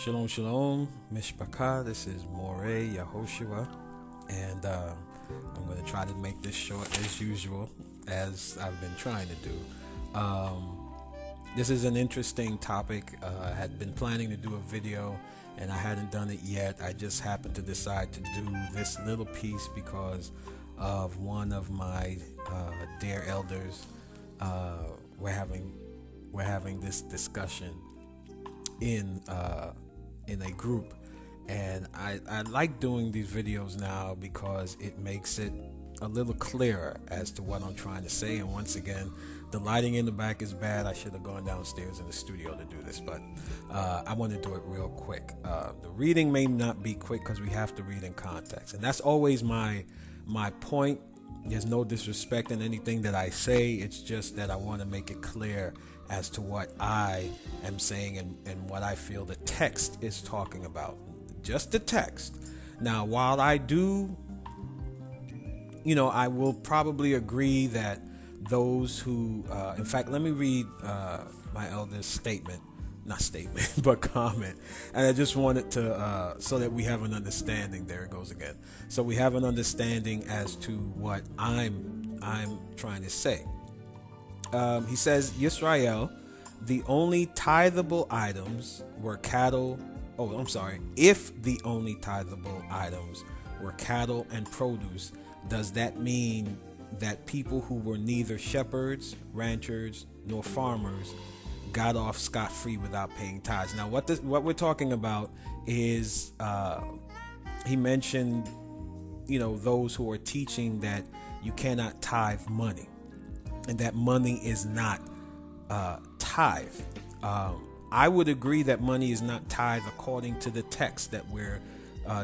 Shalom, shalom, Mishpachah. This is Moreh, Yahoshua, and I'm going to try to make this short as usual, as I've been trying to do. This is an interesting topic. I had been planning to do a video, and I hadn't done it yet. I just happened to decide to do this little piece because of one of my dear elders. We're having this discussion in a group, and I like doing these videos now because it makes it a little clearer as to what I'm trying to say. And once again, the lighting in the back is bad. I should have gone downstairs in the studio to do this, but I want to do it real quick. The reading may not be quick because we have to read in context, and that's always my point. There's no disrespect in anything that I say. It's just that I want to make it clear as to what I am saying and what I feel the text is talking about. Just the text. Now, while I do, I will probably agree that those who, in fact, let me read my elder's statement. Not statement, but comment. And I just wanted to, so that we have an understanding. There it goes again. So we have an understanding as to what I'm trying to say. He says, Yisrael, the only tithable items were cattle. Oh, I'm sorry. If the only tithable items were cattle and produce, does that mean that people who were neither shepherds, ranchers, nor farmers got off scot-free without paying tithes? Now, what we're talking about is, he mentioned, those who are teaching that you cannot tithe money, and that money is not tithe. I would agree that money is not tithe according to the text that we're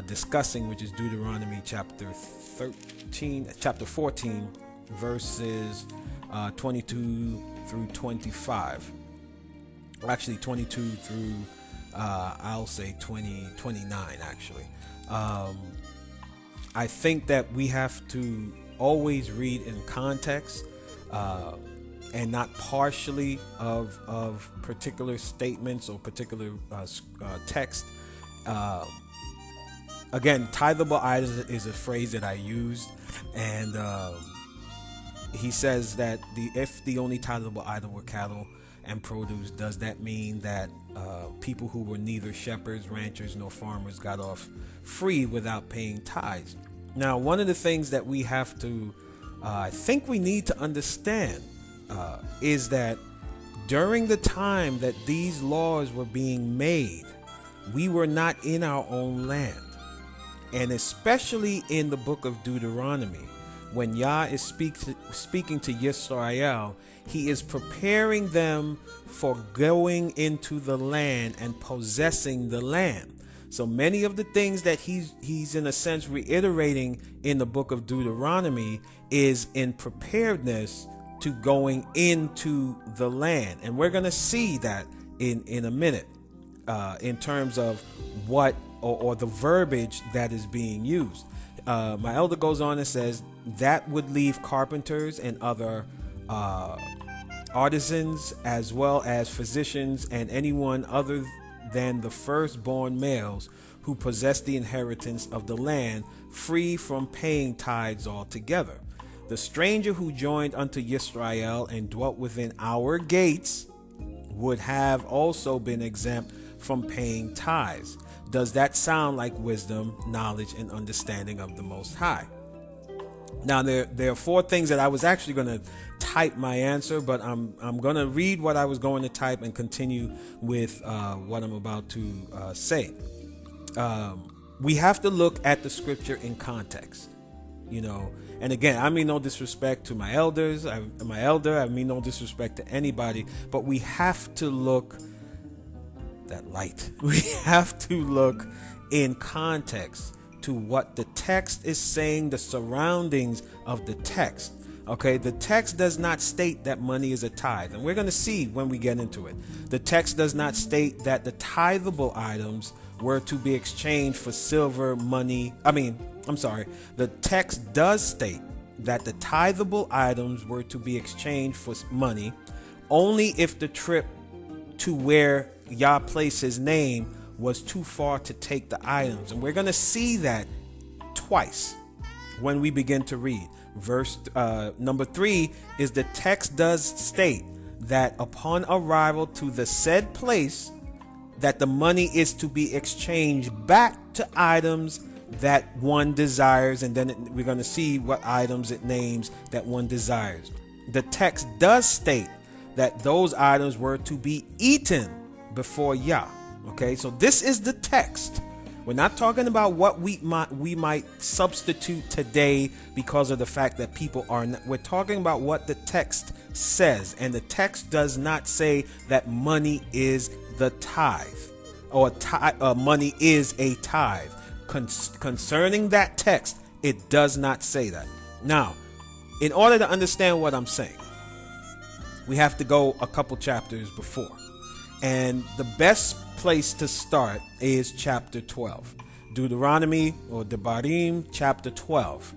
discussing, which is Deuteronomy chapter 14, verses 22 through 25. Actually, 22 through I'll say 29. Actually, I think that we have to always read in context, and not partially of particular statements or particular text. Again, tithable items is a phrase that I used, and he says that if the only tithable item were cattle and produce, does that mean that people who were neither shepherds, ranchers, nor farmers got off free without paying tithes? Now, one of the things that we have to, I think we need to understand, is that during the time that these laws were being made, we were not in our own land. And especially in the book of Deuteronomy, when Yah is speaking to Yisrael, he is preparing them for going into the land and possessing the land. So many of the things that he's in a sense reiterating in the book of Deuteronomy is in preparedness to going into the land. And we're going to see that in a minute, in terms of what or the verbiage that is being used. My elder goes on and says that would leave carpenters and other artisans, as well as physicians and anyone other than the firstborn males who possess the inheritance of the land, free from paying tithes altogether. The stranger who joined unto Yisrael and dwelt within our gates would have also been exempt from paying tithes. Does that sound like wisdom, knowledge, and understanding of the Most High? Now, there are four things that I was actually going to type my answer, but I'm going to read what I was going to type and continue with what I'm about to say. We have to look at the scripture in context, And again, I mean no disrespect to my elders. I mean no disrespect to anybody, but we have to look. That light. We have to look in context to what the text is saying, the surroundings of the text. Okay, the text does not state that money is a tithe, and we're going to see when we get into it. The text does not state that the tithable items were to be exchanged for silver, money. The text does state that the tithable items were to be exchanged for money only if the trip to where Yah placed his name was too far to take the items. And we're going to see that twice when we begin to read. Verse number 3 is the text does state that upon arrival to the said place, that the money is to be exchanged back to items that one desires, and then we're going to see what items it names that one desires. The text does state that those items were to be eaten before Yah. Okay, so this is the text. We're not talking about what we might substitute today because of the fact that people are not. We're talking about what the text says, and the text does not say that money is the tithe, or money is a tithe. Concerning that text, it does not say that. Now, in order to understand what I'm saying, we have to go a couple chapters before. And the best place to start is chapter 12. Deuteronomy, or Devarim, chapter 12.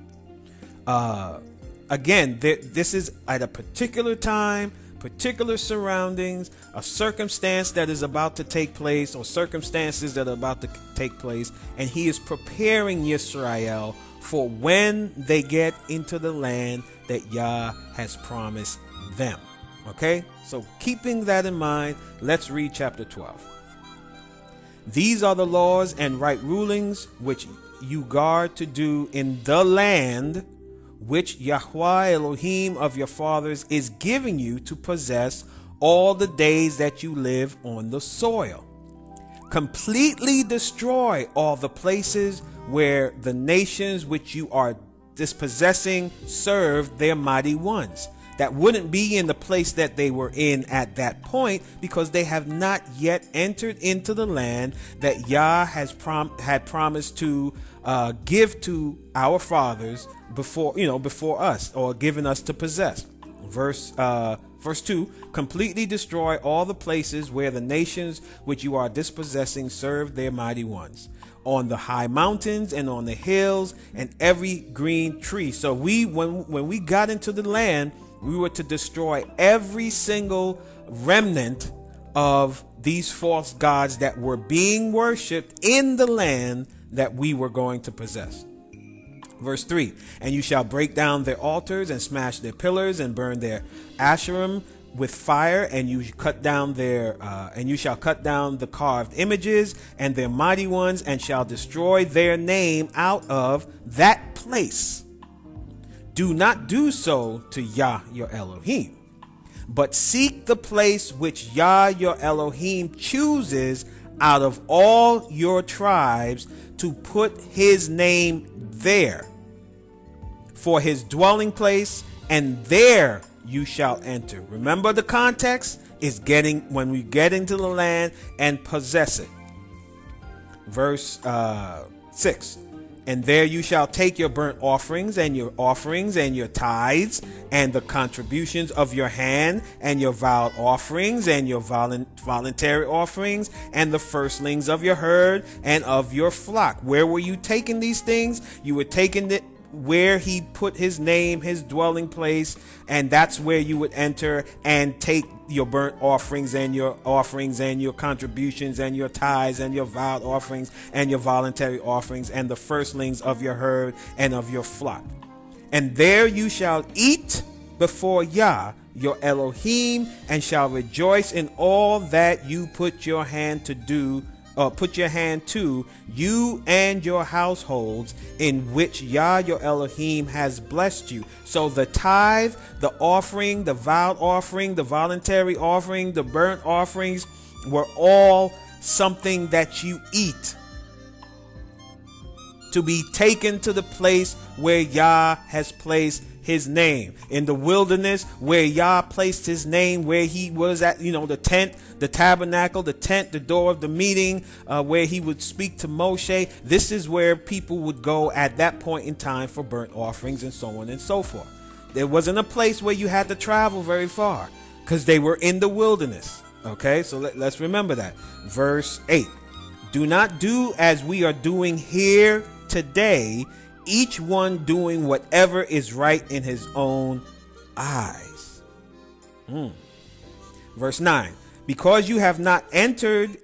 Again, this is at a particular time, particular surroundings, a circumstance that is about to take place, or circumstances that are about to take place, and he is preparing Yisrael for when they get into the land that Yah has promised them. Okay, so keeping that in mind, let's read chapter 12. These are the laws and right rulings which you guard to do in the land which Yahweh Elohim of your fathers is giving you to possess all the days that you live on the soil. Completely destroy all the places where the nations which you are dispossessing serve their mighty ones. That wouldn't be in the place that they were in at that point, because they have not yet entered into the land that Yah has had promised to give to our fathers before us, or given us to possess. Verse 2, completely destroy all the places where the nations which you are dispossessing serve their mighty ones, on the high mountains and on the hills and every green tree. So when we got into the land, we were to destroy every single remnant of these false gods that were being worshipped in the land that we were going to possess. Verse 3, and you shall break down their altars and smash their pillars and burn their Asherim with fire, and you cut down and you shall cut down the carved images and their mighty ones, and shall destroy their name out of that place. Do not do so to Yah your Elohim, but seek the place which Yah your Elohim chooses out of all your tribes to put his name there for his dwelling place, and there you shall enter. Remember, the context is when we get into the land and possess it. Verse 6, and there you shall take your burnt offerings and your tithes and the contributions of your hand and your vowed offerings and your voluntary offerings and the firstlings of your herd and of your flock. Where were you taking these things? You were taking it where he put his name, his dwelling place, and that's where you would enter and take your burnt offerings and your contributions and your tithes and your vowed offerings and your voluntary offerings and the firstlings of your herd and of your flock. And there you shall eat before Yah your Elohim, and shall rejoice in all that you put your hand to, you and your households, in which Yah your Elohim has blessed you. So the tithe, the offering, the vowed offering, the voluntary offering, the burnt offerings were all something that you eat, to be taken to the place where Yah has placed his name. In the wilderness, where Yah placed his name, where he was at, the tent, the tabernacle, the tent, the door of the meeting, where he would speak to Moshe. This is where people would go at that point in time for burnt offerings and so on and so forth. There wasn't a place where you had to travel very far, because they were in the wilderness. Okay, so let's remember that. Verse 8, do not do as we are doing here today, each one doing whatever is right in his own eyes. Verse 9, because you have not entered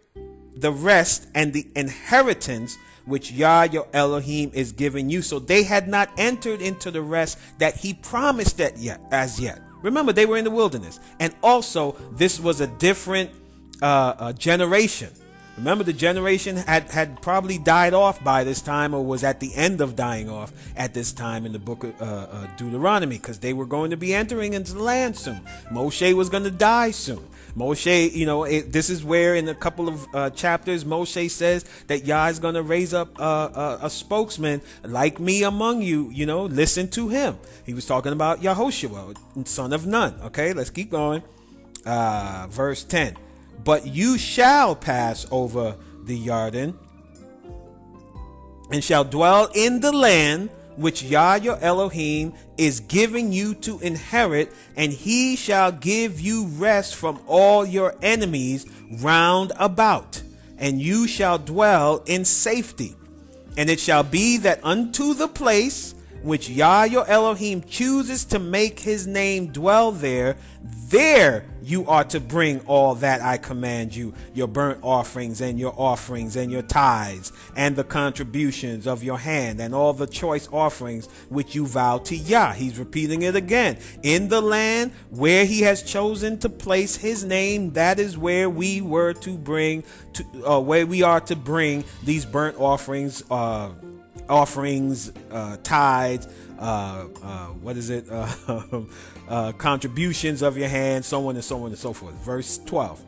the rest and the inheritance which Yah your Elohim is giving you. So they had not entered into the rest that he promised that yet, as yet. Remember, they were in the wilderness. And also, this was a different generation. Remember, the generation had probably died off by this time, or was at the end of dying off at this time in the book of Deuteronomy, because they were going to be entering into the land soon. Moshe was going to die soon. Moshe, this is where in a couple of chapters, Moshe says that Yah is going to raise up a spokesman like me among you, listen to him. He was talking about Yahoshua, son of Nun. Okay, let's keep going. Verse 10. But you shall pass over the Jordan and shall dwell in the land which Yah your Elohim is giving you to inherit, and he shall give you rest from all your enemies round about, and you shall dwell in safety. And it shall be that unto the place which Yah your Elohim chooses to make his name dwell there you are to bring all that I command you, your burnt offerings and your tithes and the contributions of your hand and all the choice offerings which you vow to Yah. He's repeating it again. In the land where he has chosen to place his name, that is where we were to bring where we are to bring these burnt offerings, tithes, contributions of your hand, so on and so on and so forth. Verse 12.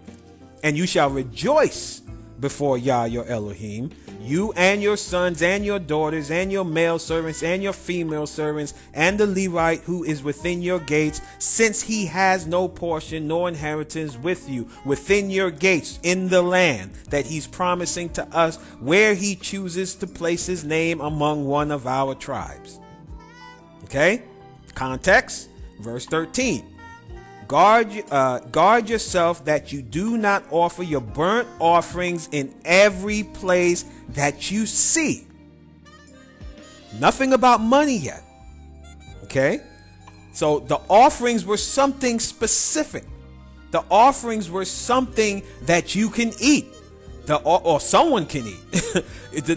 And you shall rejoice before Yah your Elohim, you and your sons and your daughters and your male servants and your female servants and the Levite who is within your gates, since he has no portion nor inheritance with you within your gates in the land that he's promising to us, where he chooses to place his name among one of our tribes. Okay, context, verse 13. Guard yourself that you do not offer your burnt offerings in every place that you see. Nothing about money yet. Okay, so the offerings were something specific. The offerings were something that you can eat, or someone can eat.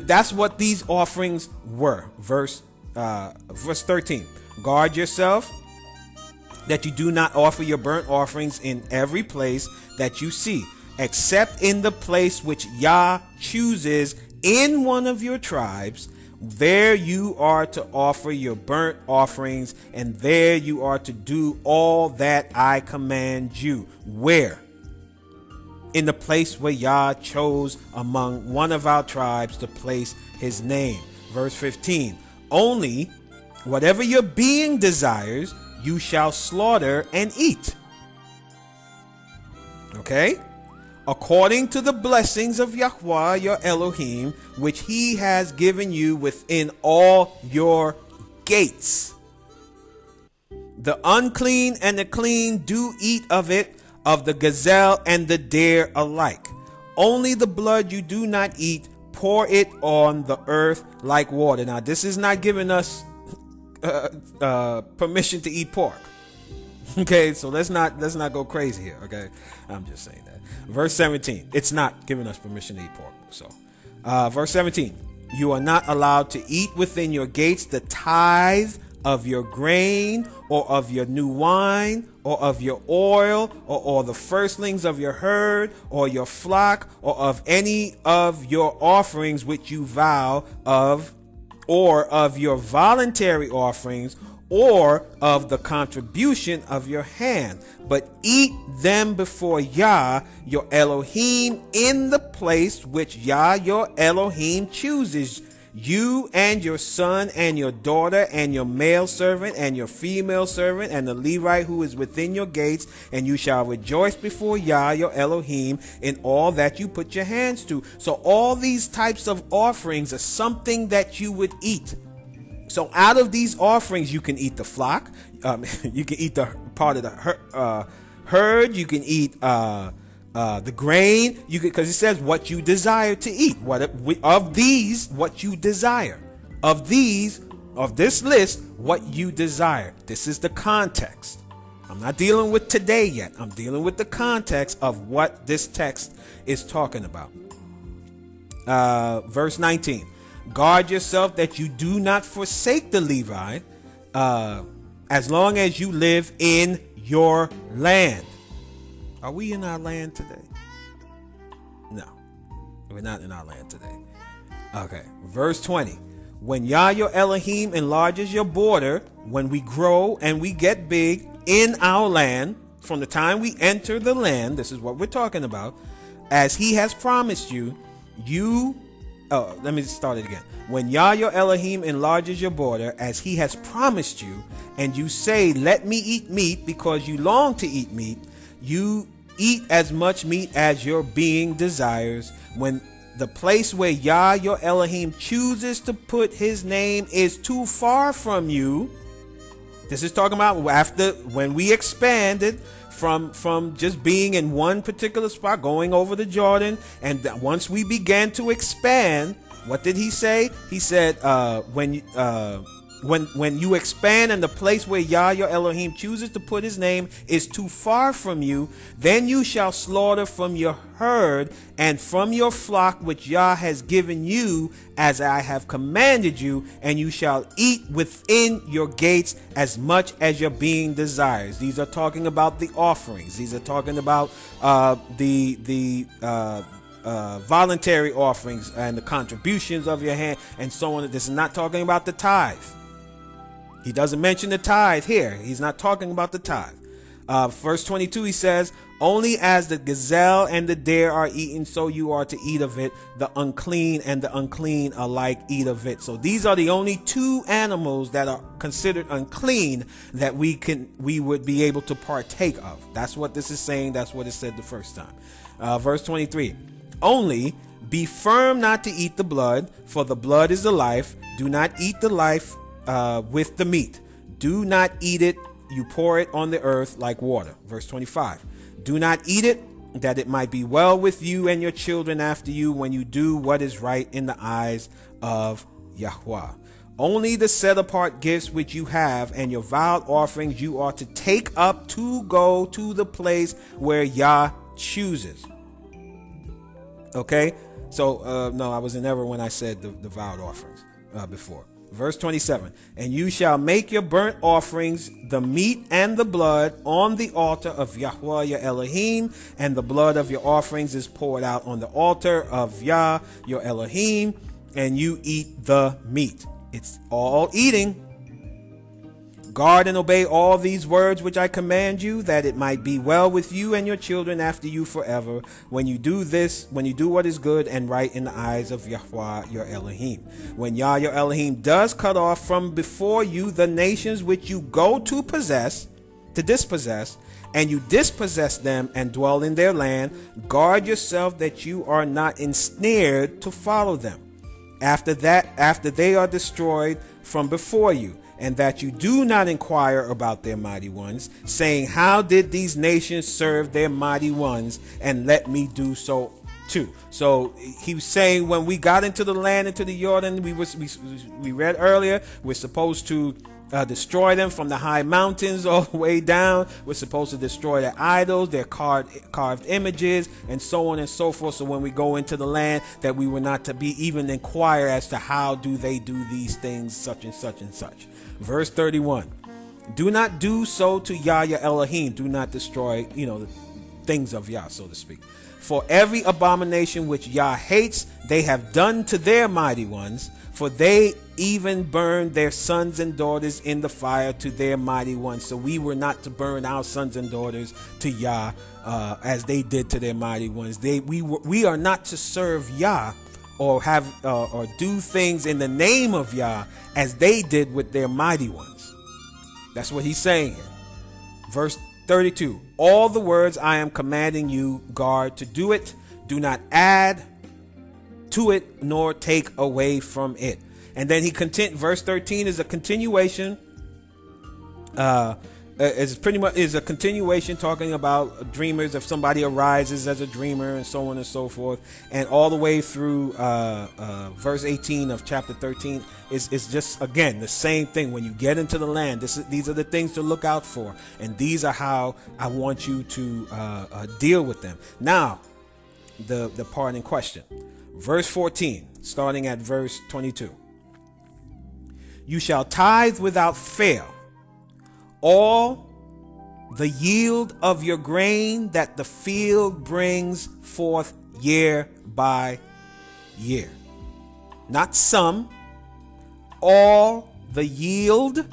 That's what these offerings were. Verse 13. Guard yourself that you do not offer your burnt offerings in every place that you see, except in the place which Yah chooses in one of your tribes. There you are to offer your burnt offerings, and there you are to do all that I command you. Where? In the place where Yah chose among one of our tribes to place his name. Verse 15. Only whatever your being desires, you shall slaughter and eat. Okay? According to the blessings of Yahweh your Elohim, which he has given you within all your gates. The unclean and the clean do eat of it, of the gazelle and the deer alike. Only the blood you do not eat, pour it on the earth like water. Now, this is not giving us permission to eat pork. Okay, so let's not go crazy here. Okay, I'm just saying that. Verse 17, it's not giving us permission to eat pork. So verse 17, you are not allowed to eat within your gates the tithe of your grain, or of your new wine, or of your oil, or the firstlings of your herd, or your flock, or of any of your offerings which you vow of, or of your voluntary offerings, or of the contribution of your hand, but eat them before Yah your Elohim in the place which Yah your Elohim chooses, you and your son and your daughter and your male servant and your female servant and the Levite who is within your gates, and you shall rejoice before Yah your Elohim in all that you put your hands to. So all these types of offerings are something that you would eat. So out of these offerings, you can eat the flock, you can eat the part of the herd, you can eat the grain, you can, because it says what you desire to eat. Of these, what you desire. Of this list, what you desire. This is the context. I'm not dealing with today yet. I'm dealing with the context of what this text is talking about. Verse 19. Guard yourself that you do not forsake the Levi, as long as you live in your land. Are we in our land today? No, we're not in our land today. Okay, verse 20. When Yah your Elohim enlarges your border, when we grow and we get big in our land, from the time we enter the land, this is what we're talking about, as he has promised you, let me start it again. When Yah your Elohim enlarges your border, as he has promised you, and you say, let me eat meat, because you long to eat meat, you eat as much meat as your being desires. When the place where Yah your Elohim chooses to put his name is too far from you. This is talking about after when we expanded from just being in one particular spot, going over the Jordan, and once we began to expand, what did he say? He said, when you expand and the place where Yah your Elohim chooses to put his name is too far from you, then you shall slaughter from your herd and from your flock which Yah has given you, as I have commanded you, and you shall eat within your gates as much as your being desires. These are talking about the offerings. These are talking about the voluntary offerings and the contributions of your hand and so on. This is not talking about the tithe. He doesn't mention the tithe here. He's not talking about the tithe. Verse 22, he says, only as the gazelle and the deer are eaten, so you are to eat of it. The unclean and the unclean alike eat of it. So these are the only two animals that are considered unclean that we would be able to partake of. That's what this is saying. That's what it said the first time. Verse 23, only be firm not to eat the blood, for the blood is the life. Do not eat the life with the meat. Do not eat it. You pour it on the earth like water. Verse 25. Do not eat it, that it might be well with you and your children after you, when you do what is right in the eyes of Yahweh. Only the set apart gifts which you have and your vowed offerings you are to take up to go to the place where Yah chooses. Okay, so no, I was in error when I said the vowed offerings before. Verse 27, and you shall make your burnt offerings, the meat and the blood, on the altar of Yahweh your Elohim, and the blood of your offerings is poured out on the altar of Yah your Elohim, and you eat the meat. It's all eating. Guard and obey all these words which I command you, that it might be well with you and your children after you forever, when you do what is good and right in the eyes of Yahweh your Elohim. When Yah your Elohim does cut off from before you the nations which you go to dispossess, and you dispossess them and dwell in their land, guard yourself that you are not ensnared to follow them. After they are destroyed from before you, and that you do not inquire about their mighty ones, saying, how did these nations serve their mighty ones, and let me do so too. So he was saying, when we got into the land, into the Jordan, we read earlier, we're supposed to destroy them from the high mountains all the way down. We're supposed to destroy their idols, their carved images, and so on and so forth. So when we go into the land, that we were not to be even inquire as to how do they do these things, such and such and such. Verse 31, do not do so to Yah your Elohim. Do not destroy, the things of Yah, so to speak. For every abomination which Yah hates, they have done to their mighty ones, for they even burned their sons and daughters in the fire to their mighty ones. So we were not to burn our sons and daughters to Yah as they did to their mighty ones. We are not to serve Yah or have or do things in the name of Yah as they did with their mighty ones. That's what he's saying here. Verse 32, all the words I am commanding you, guard to do it. Do not add to it nor take away from it. And then verse 13 is a continuation. Is a continuation talking about dreamers. If somebody arises as a dreamer and so on and so forth, and all the way through verse 18 of chapter 13 is just again the same thing. When you get into the land, these are the things to look out for, and these are how I want you to deal with them. Now, the part in question. Verse 14, starting at verse 22. You shall tithe without fail all the yield of your grain that the field brings forth year by year. Not some, all the yield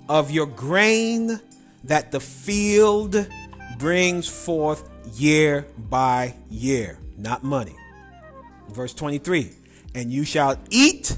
of your grain that the field brings forth year by year. Not money. Verse 23, and you shall eat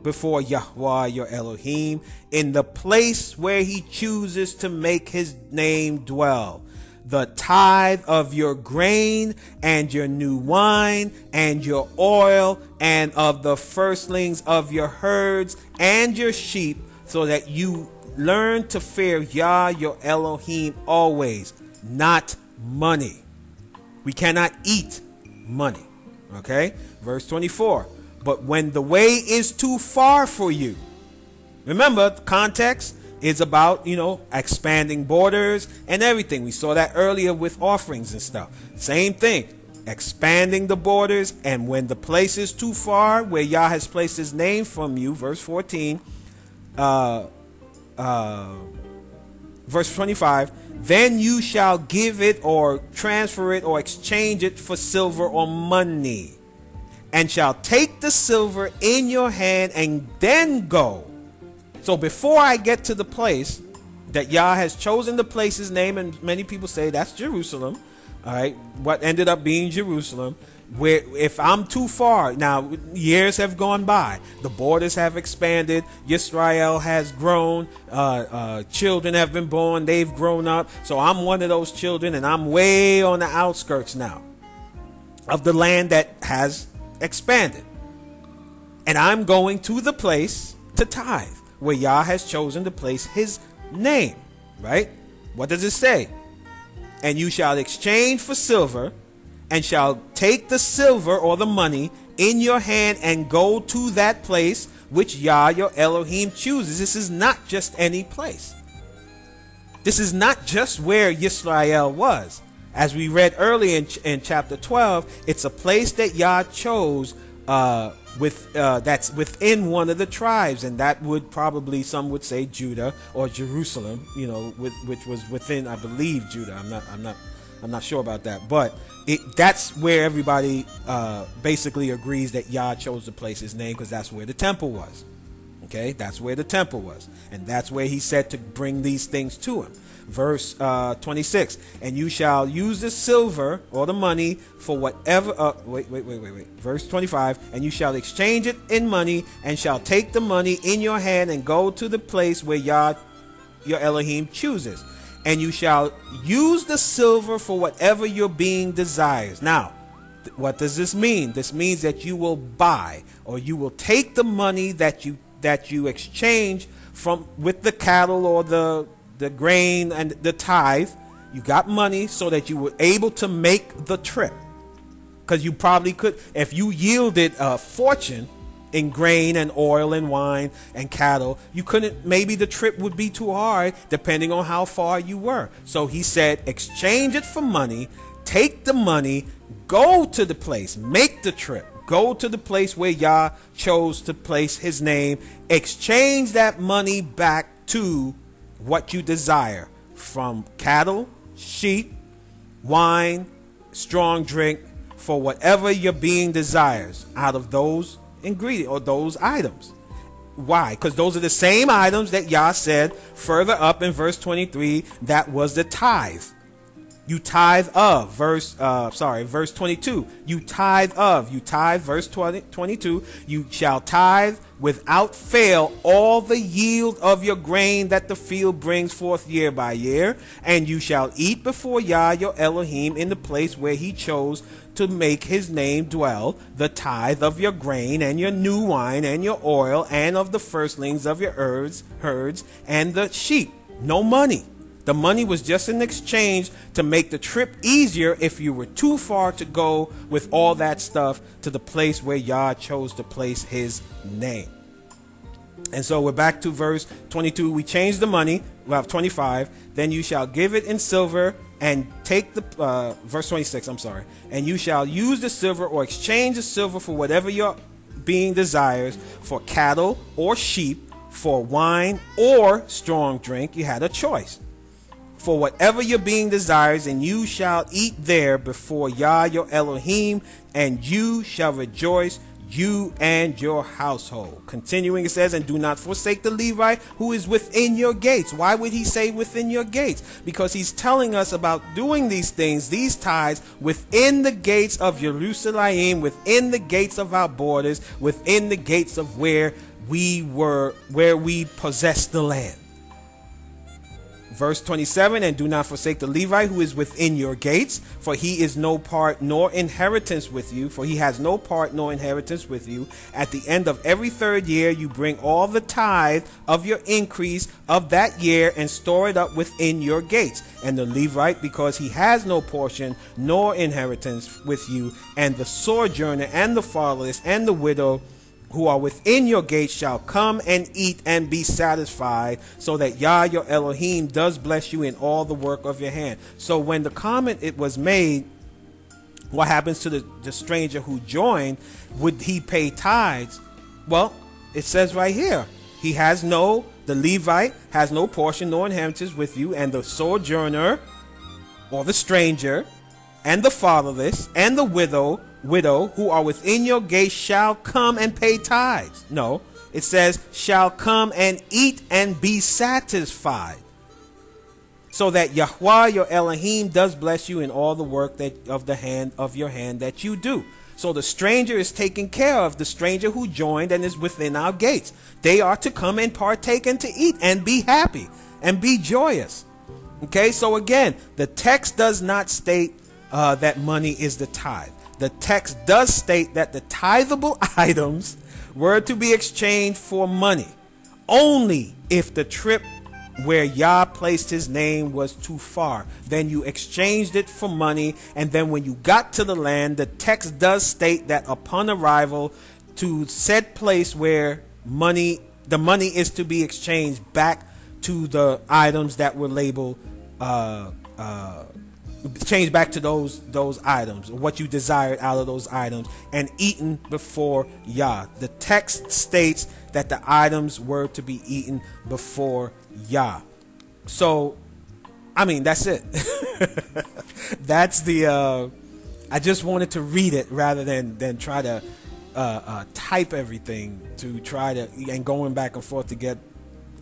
before Yahweh your Elohim in the place where he chooses to make his name dwell, the tithe of your grain and your new wine and your oil and of the firstlings of your herds and your sheep, so that you learn to fear Yah your Elohim always. Not money. We cannot eat money. Okay, verse 24. But when the way is too far for you, remember the context is about, expanding borders and everything. We saw that earlier with offerings and stuff. Same thing, expanding the borders. And when the place is too far, where Yah has placed his name from you, verse 14, verse 25, then you shall give it or transfer it or exchange it for silver or money, and shall take the silver in your hand and then go. So before I get to the place that Yah has chosen to place his name, and many people say that's Jerusalem, all right, what ended up being Jerusalem, where if I'm too far, now years have gone by, the borders have expanded, Yisrael has grown, children have been born, they've grown up, so I'm one of those children and I'm way on the outskirts now of the land that has expanded, and I'm going to the place to tithe where Yah has chosen to place his name, right? What does it say? And you shall exchange for silver, and shall take the silver or the money in your hand and go to that place which Yah your Elohim chooses. This is not just any place. This is not just where Yisrael was. As we read earlier in chapter 12, it's a place that Yah chose that's within one of the tribes, and that would probably, some would say, Judah or Jerusalem, which was within, I believe, Judah. I'm not sure about that, but that's where everybody basically agrees that Yah chose to place his name, because that's where the temple was. Okay, that's where the temple was, and that's where he said to bring these things to him. Verse 26, and you shall use the silver or the money for whatever, verse 25, and you shall exchange it in money, and shall take the money in your hand and go to the place where Yah your Elohim chooses, and you shall use the silver for whatever your being desires. Now, what does this mean? This means that you will buy, or you will take the money that you exchange from with the cattle or the grain and the tithe. You got money so that you were able to make the trip, because you probably could, if you yielded a fortune in grain and oil and wine and cattle, you couldn't, maybe the trip would be too hard depending on how far you were. So he said, exchange it for money, take the money, go to the place, make the trip, go to the place where Yah chose to place his name, exchange that money back to what you desire, from cattle, sheep, wine, strong drink, for whatever your being desires out of those ingredients or those items. Why? Because those are the same items that Yah said further up in verse 23 that was the tithe. You tithe of, verse 22. You tithe of, verse 22. You shall tithe without fail all the yield of your grain that the field brings forth year by year. And you shall eat before Yah your Elohim in the place where he chose to make his name dwell, the tithe of your grain and your new wine and your oil and of the firstlings of your herds and the sheep. No money. The money was just an exchange to make the trip easier if you were too far to go with all that stuff to the place where Yah chose to place his name. And so we're back to verse 22. We changed the money. We have 25. Then you shall give it in silver and take the verse 26, I'm sorry, and you shall use the silver or exchange the silver for whatever your being desires, for cattle or sheep, for wine or strong drink. You had a choice. For whatever your being desires, and you shall eat there before Yah your Elohim, and you shall rejoice, you and your household. Continuing, it says, and do not forsake the Levite who is within your gates. Why would he say within your gates? Because he's telling us about doing these things, these tithes, within the gates of Jerusalem, within the gates of our borders, within the gates of where we possess the land. Verse 27, and do not forsake the Levite who is within your gates, for he is no part nor inheritance with you, for he has no part nor inheritance with you. At the end of every third year, you bring all the tithe of your increase of that year and store it up within your gates. And the Levite, because he has no portion nor inheritance with you, and the sojourner and the fatherless and the widow who are within your gates shall come and eat and be satisfied, so that Yah your Elohim does bless you in all the work of your hand. So when the comment it was made, what happens to the stranger who joined? Would he pay tithes? Well, it says right here, the Levite has no portion nor inheritance with you, and the sojourner or the stranger and the fatherless and the widow who are within your gates shall come and pay tithes. No, it says shall come and eat and be satisfied, so that Yahweh your Elohim does bless you in all the work of your hand that you do. So the stranger is taken care of, the stranger who joined and is within our gates. They are to come and partake and to eat and be happy and be joyous. Okay, so again, the text does not state that money is the tithe. The text does state that the tithable items were to be exchanged for money only if the trip where Yah placed his name was too far. Then you exchanged it for money, and then when you got to the land, the text does state that upon arrival to said place where the money is to be exchanged back to the items that were labeled change back to those items, what you desired out of those items, and eaten before Yah. The text states that the items were to be eaten before Yah. So, I mean, that's it. That's the. I just wanted to read it rather than try to type everything to try to and going back and forth to get.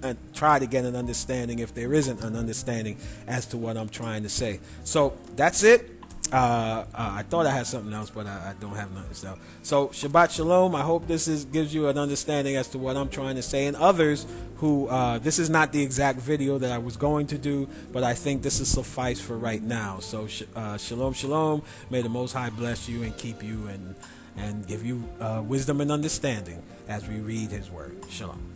And try to get an understanding if there isn't an understanding as to what I'm trying to say. So that's it. I thought I had something else, but I don't have nothing else. So Shabbat Shalom. I hope this gives you an understanding as to what I'm trying to say. And others who, this is not the exact video that I was going to do, but I think this is suffice for right now. So Shalom, Shalom. May the Most High bless you and keep you and give you wisdom and understanding as we read His Word. Shalom.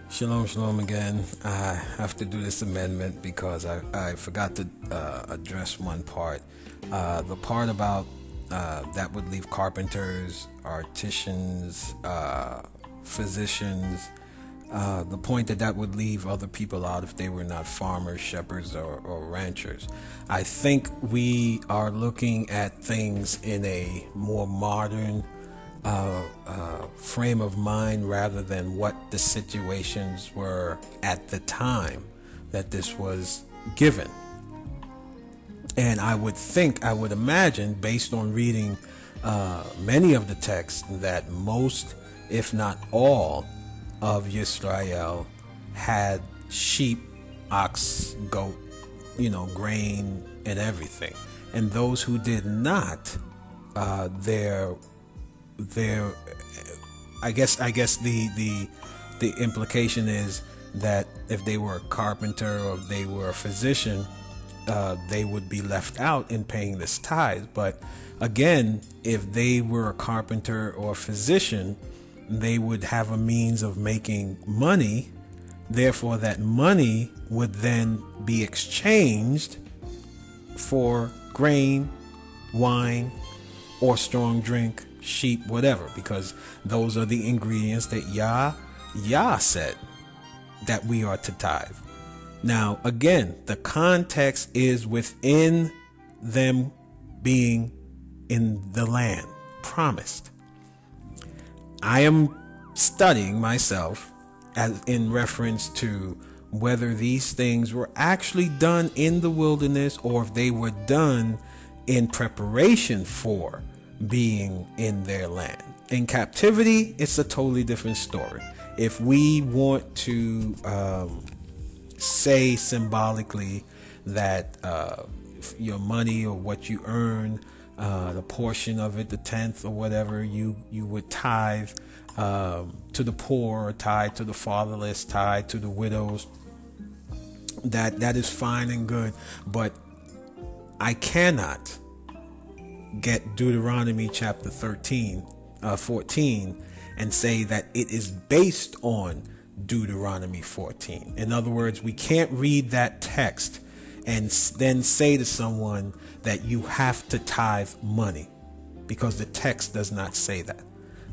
Shalom, shalom again. I have to do this amendment because I forgot to address one part. The part about that would leave carpenters, artisans, physicians. The point that would leave other people out if they were not farmers, shepherds, or ranchers. I think we are looking at things in a more modern frame of mind rather than what the situations were at the time that this was given. And I would imagine, based on reading many of the texts, that most, if not all, of Yisrael had sheep, ox, goat, grain, and everything. And those who did not, I guess the implication is that if they were a carpenter or if they were a physician, they would be left out in paying this tithe. But again, if they were a carpenter or a physician, they would have a means of making money. Therefore, that money would then be exchanged for grain, wine, or strong drink, sheep, whatever, because those are the ingredients that Yah said that we are to tithe. Now, again, the context is within them being in the land promised. I am studying myself as in reference to whether these things were actually done in the wilderness or if they were done in preparation for being in their land. In captivity, it's a totally different story. If we want to say symbolically that your money or what you earn, the portion of it, the tenth or whatever, you would tithe to the poor, or tithe to the fatherless, tithe to the widows, that is fine and good. But I cannot get Deuteronomy chapter 14 and say that it is based on Deuteronomy 14. In other words, we can't read that text and then say to someone that you have to tithe money, because the text does not say that.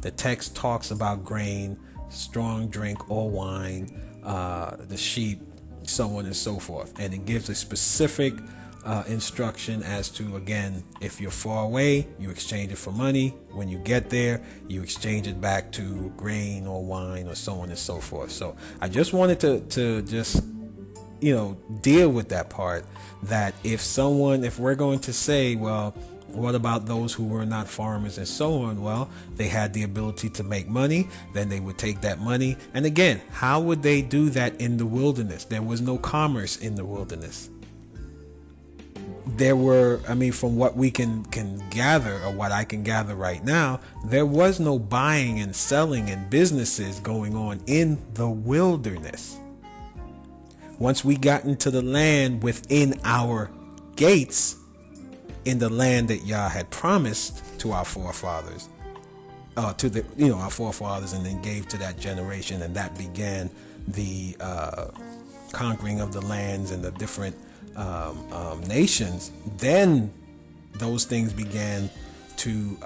The text talks about grain, strong drink or wine, the sheep, so on and so forth. And it gives a specific instruction as to, again, if you're far away, you exchange it for money. When you get there, you exchange it back to grain or wine or so on and so forth. So I just wanted to just, deal with that part, that if we're going to say, well, what about those who were not farmers and so on? Well, they had the ability to make money. Then they would take that money. And again, how would they do that in the wilderness? There was no commerce in the wilderness. There were, from what we can gather, or what I can gather right now, there was no buying and selling and businesses going on in the wilderness. Once we got into the land within our gates, in the land that Yah had promised to our forefathers, our forefathers, and then gave to that generation, and that began the conquering of the lands and the different nations. Then those things began to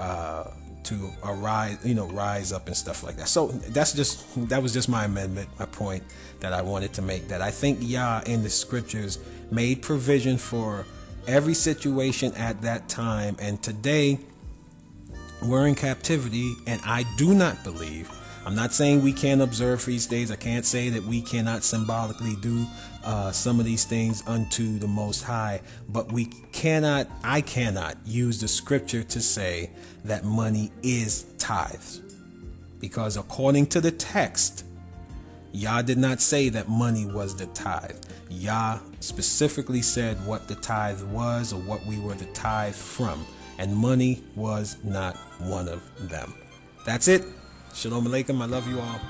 arise, rise up and stuff like that. So that was just my amendment, my point that I wanted to make, that I think Yah in the scriptures made provision for every situation at that time. And today we're in captivity, and I do not believe, I'm not saying we can't observe feast days. I can't say that we cannot symbolically do some of these things unto the Most High, but I cannot use the scripture to say that money is tithes, because according to the text, Yah did not say that money was the tithe. Yah specifically said what the tithe was, or what we were to tithe from, and money was not one of them. That's it. Shalom Aleichem. I love you all.